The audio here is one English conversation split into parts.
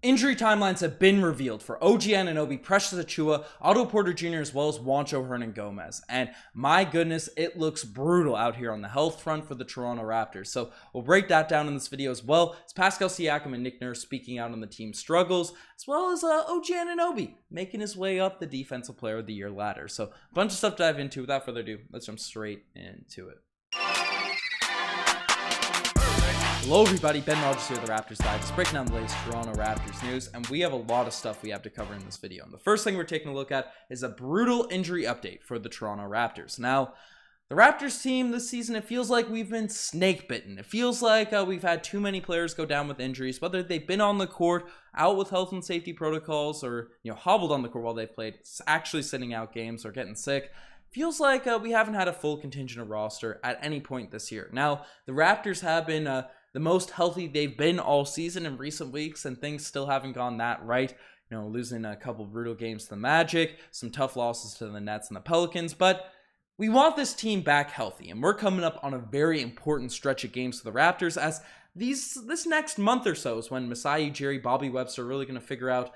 Injury timelines have been revealed for OG Anunoby, Precious Achiuwa, Otto Porter Jr., as well as Juancho Hernan-Gomez. And my goodness, it looks brutal out here on the health front for the Toronto Raptors. So we'll break that down in this video as well. It's Pascal Siakam and Nick Nurse speaking out on the team's struggles, as well as OG Anunoby making his way up the Defensive Player of the Year ladder. So a bunch of stuff to dive into. Without further ado, let's jump straight into it. Hello everybody, Ben Rogers here with the Raptors Digest, breaking down the latest Toronto Raptors news, and we have a lot of stuff we have to cover in this video. And the first thing we're taking a look at is a brutal injury update for the Toronto Raptors. Now, the Raptors team this season, it feels like we've been snake bitten. It feels like we've had too many players go down with injuries, whether they've been on the court, out with health and safety protocols, or hobbled on the court while they've played, actually sitting out games or getting sick. Feels like we haven't had a full contingent of roster at any point this year. Now, the Raptors have been the most healthy they've been all season in recent weeks, and things still haven't gone that right. Losing a couple brutal games to the Magic, some tough losses to the Nets and the Pelicans, but we want this team back healthy, and we're coming up on a very important stretch of games for the Raptors, as this next month or so is when Masai Ujiri, Bobby Webster are really going to figure out,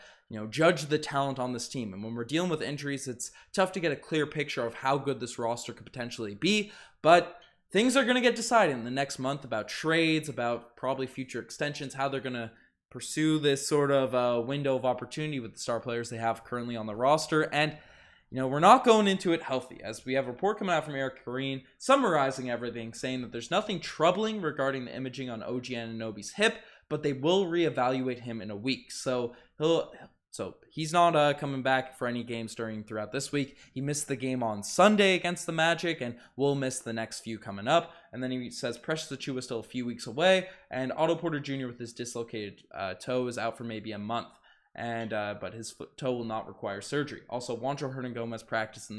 judge the talent on this team. And when we're dealing with injuries, it's tough to get a clear picture of how good this roster could potentially be, but things are going to get decided in the next month about trades, about probably future extensions, how they're going to pursue this sort of window of opportunity with the star players they have currently on the roster. And, we're not going into it healthy, as we have a report coming out from Eric Koreen summarizing everything, saying that there's nothing troubling regarding the imaging on OG Anunoby's hip, but they will reevaluate him in a week. So he's not coming back for any games throughout this week. He missed the game on Sunday against the Magic and will miss the next few coming up. And then he says Precious Achiuwa is still a few weeks away, and Otto Porter Jr. with his dislocated toe is out for maybe a month. And but his toe will not require surgery. Also, Juancho Hernan-Gomez practiced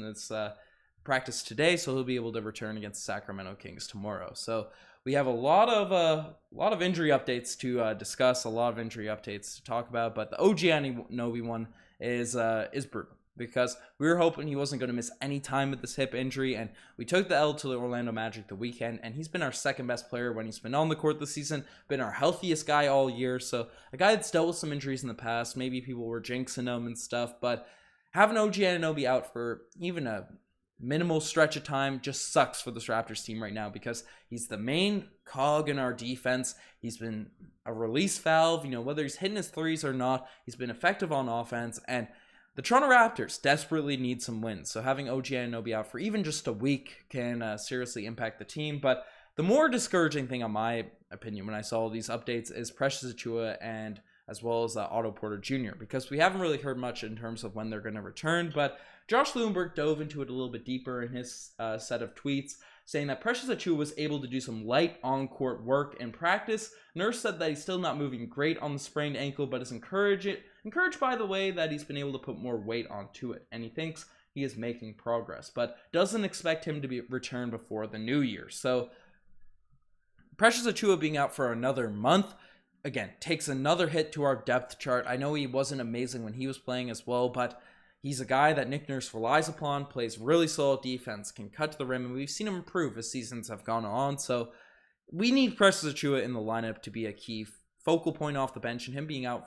today, so he'll be able to return against the Sacramento Kings tomorrow. So we have a lot of injury updates to discuss, a lot of injury updates to talk about. But the OG Anunoby one is brutal, because we were hoping he wasn't going to miss any time with this hip injury, and we took the L to the Orlando Magic the weekend, and he's been our second best player when he's been on the court this season, been our healthiest guy all year. So a guy that's dealt with some injuries in the past, maybe people were jinxing him and stuff, but having OG Anunoby out for even a minimal stretch of time just sucks for this Raptors team right now, because he's the main cog in our defense. He's been a release valve, whether he's hitting his threes or not, he's been effective on offense, and the Toronto Raptors desperately need some wins, so having OG Anunoby out for even just a week can seriously impact the team. But the more discouraging thing, in my opinion, when I saw all these updates is Precious Achiuwa and as well as Otto Porter Jr., because we haven't really heard much in terms of when they're going to return. But Josh Lewenberg dove into it a little bit deeper in his set of tweets, saying that Precious Achiuwa was able to do some light on-court work in practice. Nurse said that he's still not moving great on the sprained ankle, but is encouraged by the way that he's been able to put more weight onto it, and he thinks he is making progress, but doesn't expect him to be returned before the new year. So Precious Achiuwa being out for another month, again, takes another hit to our depth chart. I know he wasn't amazing when he was playing as well, but he's a guy that Nick Nurse relies upon, plays really solid defense, can cut to the rim, and we've seen him improve as seasons have gone on. So we need Precious Achiuwa in the lineup to be a key focal point off the bench, and him being out,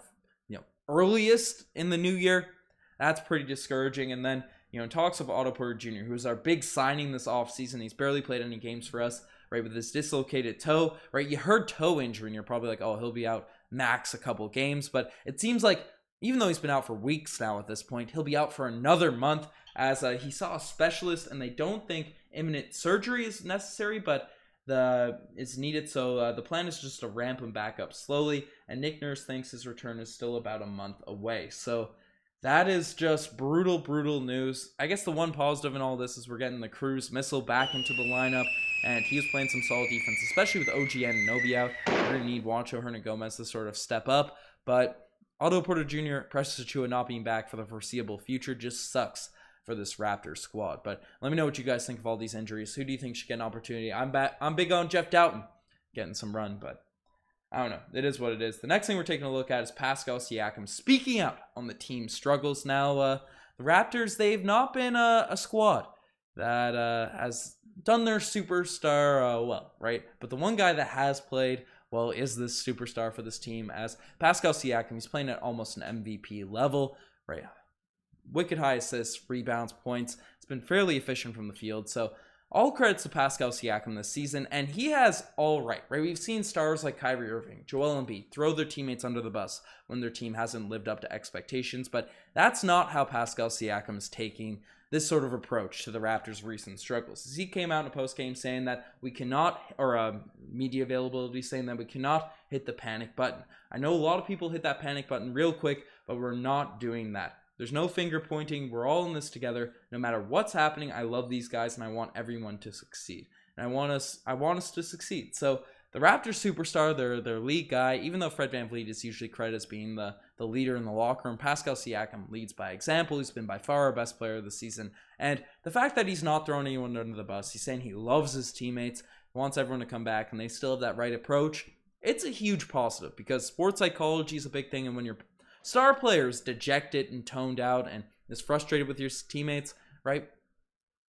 earliest in the new year, that's pretty discouraging. And then, in talks of Otto Porter Jr., who was our big signing this offseason, he's barely played any games for us, right, with his dislocated toe, right? You heard toe injury, and you're probably like, oh, he'll be out max a couple games, but it seems like even though he's been out for weeks now at this point, he'll be out for another month, as he saw a specialist, and they don't think imminent surgery is necessary, but is needed. So the plan is just to ramp him back up slowly, and Nick Nurse thinks his return is still about a month away. So that is just brutal news. I guess the one positive in all this is we're getting the cruise missile back into the lineup, and he was playing some solid defense, especially with OG Anunoby out. We're going to need Juancho Hernan-Gomez to sort of step up, but Otto Porter Jr., Precious Achiuwa not being back for the foreseeable future just sucks for this Raptors squad. But let me know what you guys think of all these injuries. Who do you think should get an opportunity? I'm big on Jeff Doughton getting some run, but I don't know. It is what it is. The next thing we're taking a look at is Pascal Siakam speaking out on the team's struggles. Now, the Raptors, they've not been a squad that has done their superstar well, right? But the one guy that has played well, is this superstar for this team? As Pascal Siakam, he's playing at almost an MVP level, right? Wicked high assists, rebounds, points. It's been fairly efficient from the field. So all credits to Pascal Siakam this season, and he has all right? We've seen stars like Kyrie Irving, Joel Embiid throw their teammates under the bus when their team hasn't lived up to expectations, but that's not how Pascal Siakam is taking this sort of approach to the Raptors' recent struggles. As he came out in a post-game saying that we cannot, or media availability saying that we cannot hit the panic button. I know a lot of people hit that panic button real quick, but we're not doing that. There's no finger pointing. We're all in this together. No matter what's happening, I love these guys and I want everyone to succeed. And I want us to succeed. So the Raptors superstar, their lead guy, even though Fred VanVleet is usually credited as being the leader in the locker room, Pascal Siakam leads by example. He's been by far our best player of the season. And the fact that he's not throwing anyone under the bus, he's saying he loves his teammates, wants everyone to come back, and they still have that right approach. It's a huge positive because sports psychology is a big thing, and when your star players dejected and toned out and is frustrated with your teammates, right?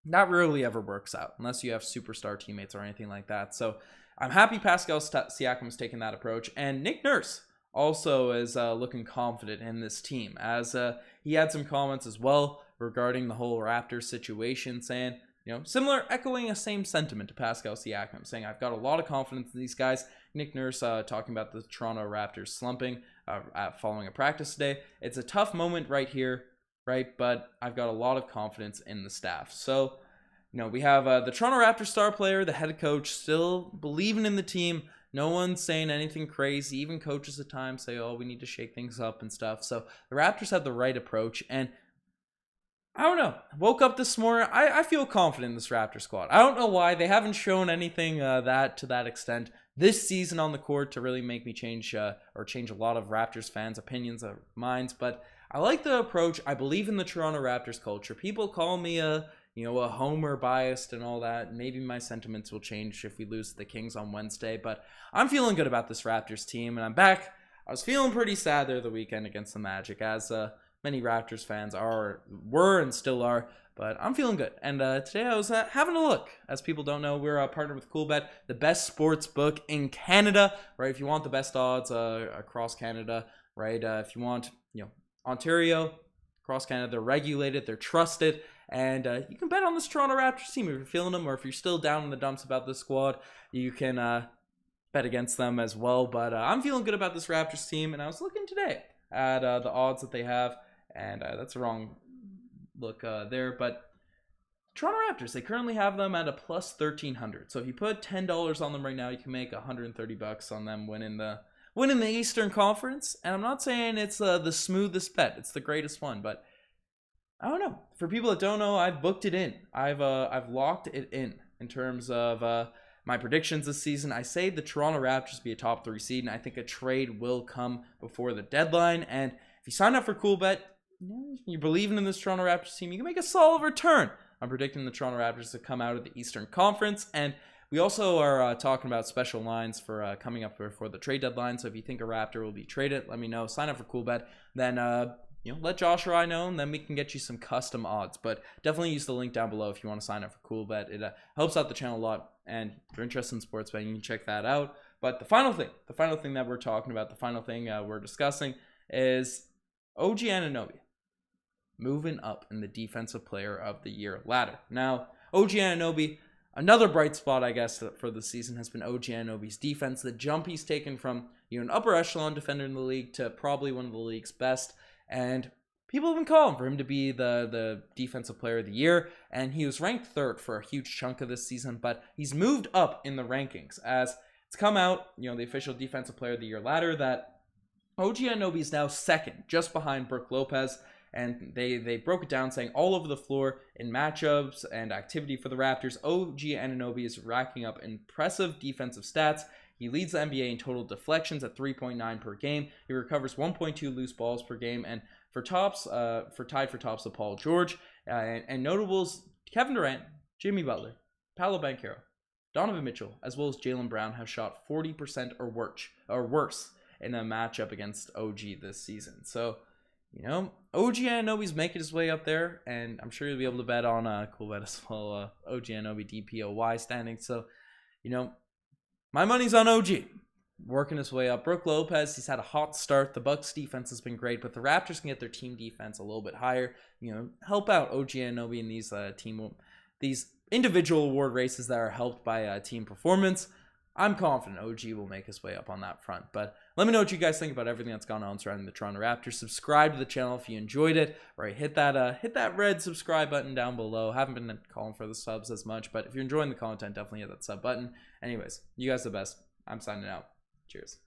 That rarely ever works out unless you have superstar teammates or anything like that. So I'm happy Pascal Siakam is taking that approach. And Nick Nurse also is looking confident in this team, as he had some comments as well regarding the whole Raptors situation, saying, similar, echoing a same sentiment to Pascal Siakam, saying, I've got a lot of confidence in these guys. Nick Nurse talking about the Toronto Raptors slumping following a practice today. It's a tough moment right here, right? But I've got a lot of confidence in the staff. So, we have the Toronto Raptors star player, the head coach, still believing in the team. No one's saying anything crazy. Even coaches at times say, we need to shake things up and stuff. So the Raptors have the right approach. And I don't know. Woke up this morning. I feel confident in this Raptor squad. I don't know why. They haven't shown anything to that extent this season on the court to really make me change a lot of Raptors fans' opinions or minds. But I like the approach. I believe in the Toronto Raptors culture. People call me a homer biased and all that. Maybe my sentiments will change if we lose to the Kings on Wednesday. But I'm feeling good about this Raptors team, and I'm back. I was feeling pretty sad there the weekend against the Magic, as many Raptors fans were and still are, but I'm feeling good. And today I was having a look. As people don't know, we're partnered with CoolBet, the best sports book in Canada, right? If you want the best odds across Canada, right? If you want, Ontario, across Canada, they're regulated, they're trusted, and you can bet on this Toronto Raptors team if you're feeling them, or if you're still down in the dumps about this squad, you can bet against them as well. But I'm feeling good about this Raptors team, and I was looking today at the odds that they have. And that's a wrong look there. But Toronto Raptors, they currently have them at a plus 1,300. So if you put $10 on them right now, you can make $130 on them winning the Eastern Conference. And I'm not saying it's the smoothest bet. It's the greatest one. But I don't know. For people that don't know, I've booked it in. I've locked it in terms of my predictions this season. I say the Toronto Raptors be a top 3 seed, and I think a trade will come before the deadline. And if you sign up for CoolBet, you're believing in this Toronto Raptors team, you can make a solid return. I'm predicting the Toronto Raptors to come out of the Eastern Conference. And we also are talking about special lines for coming up for the trade deadline. So if you think a Raptor will be traded, let me know. Sign up for CoolBet. Then let Josh or I know, and then we can get you some custom odds. But definitely use the link down below if you want to sign up for CoolBet. It helps out the channel a lot. And if you're interested in sports betting, you can check that out. But the final thing that we're talking about, the final thing we're discussing is OG Anunoby moving up in the Defensive Player of the Year ladder. Now, OG Anunoby, another bright spot, I guess, for the season has been OG Anunoby's defense. The jump he's taken from an upper echelon defender in the league to probably one of the league's best. And people have been calling for him to be the Defensive Player of the Year. And he was ranked 3rd for a huge chunk of this season. But he's moved up in the rankings as it's come out, the official Defensive Player of the Year ladder, that OG Anunoby is now 2nd, just behind Brook Lopez. And they broke it down saying all over the floor in matchups and activity for the Raptors, OG Anunoby is racking up impressive defensive stats. He leads the NBA in total deflections at 3.9 per game. He recovers 1.2 loose balls per game. And tied for tops of Paul George. And notables, Kevin Durant, Jimmy Butler, Paolo Banchero, Donovan Mitchell, as well as Jaylen Brown have shot 40% or worse in a matchup against OG this season. So, OG Anunoby's making his way up there, and I'm sure you'll be able to bet on CoolBet as well, OG Anunoby DPOY standing. So, my money's on OG. working his way up. Brook Lopez, he's had a hot start. The Bucks defense has been great, but the Raptors can get their team defense a little bit higher. Help out OG Anunoby in these individual award races that are helped by team performance. I'm confident OG will make his way up on that front. But let me know what you guys think about everything that's gone on surrounding the Toronto Raptors. Subscribe to the channel if you enjoyed it. Right, hit that red subscribe button down below. Haven't been calling for the subs as much, but if you're enjoying the content, definitely hit that sub button. Anyways, you guys are the best. I'm signing out. Cheers.